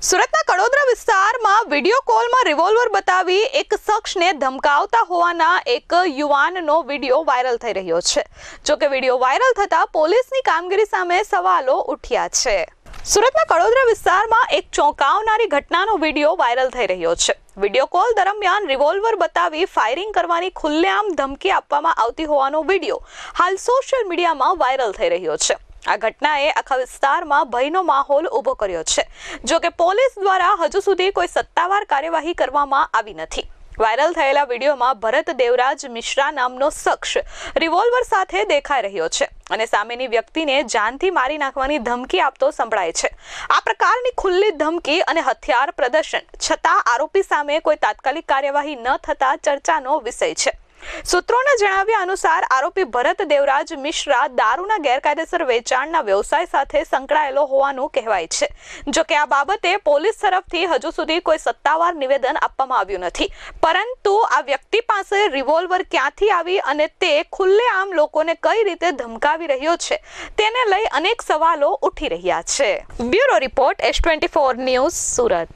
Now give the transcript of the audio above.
સુરતના કડોદરા વિસ્તારમાં video કોલમાં revolver બતાવી એક શખ્સને ધમકાવતા હોવાના એક યુવાનનો વિડીયો વાયરલ થઈ રહ્યો છે। જો કે વિડીયો વાયરલ થતા પોલીસની કામગીરી સામે સવાલો ઉઠ્યા છે। સુરતના કડોદરા વિસ્તારમાં એક ચોંકાવનારી ઘટનાનો વિડીયો વાયરલ થઈ રહ્યો છે। વિડીયો કોલ દરમિયાન રિવોલ્વર બતાવી ફાયરિંગ કરવાની ખુલ્લેઆમ ધમકી આપવામાં આવતી હોવાનો વિડીયો હાલ સોશિયલ મીડિયામાં વાયરલ થઈ રહ્યો છે। આ ઘટનાએ આખા વિસ્તારમાં ભયનો માહોલ ઊભો કર્યો છે। જો કે પોલીસ દ્વારા હજુ સુધી કોઈ સત્તાવાર કાર્યવાહી કરવામાં આવી નથી। વાયરલ થયેલા વિડીયોમાં ભરત દેવરાજ મિશ્રા નામનો શખ્સ રિવોલ્વર સાથે દેખાઈ રહ્યો છે અને સામેની વ્યક્તિને જાનથી મારી નાખવાની ધમકી આપતો સંભળાય છે। આ પ્રકારની ખુલ્લી ધમકી અને હથિયાર પ્રદર્શન છતાં આરોપી સામે કોઈ તાત્કાલિક કાર્યવાહી ન થતા ચર્ચાનો વિષય છે। સૂત્રોના જણાવ્યા અનુસાર આરોપી ભરત દેવરાજ મિશ્રા દારૂના ગેરકાયદેસર વેચાણના વ્યવસાય સાથે સંકળાયેલો હોવાનું કહેવાય છે। જો કે આ બાબતે પોલીસ તરફથી હજુ સુધી કોઈ સત્તાવાર નિવેદન આપવામાં આવ્યું નથી, પરંતુ આ વ્યક્તિ પાસે રિવોલ્વર ક્યાંથી આવી અને તે ખુલ્લેઆમ લોકોને કઈ રીતે ધમકાવી રહ્યો છે તેને લઈ અનેક સવાલો ઉઠી રહ્યા છે। Bureau report S24 news Surat.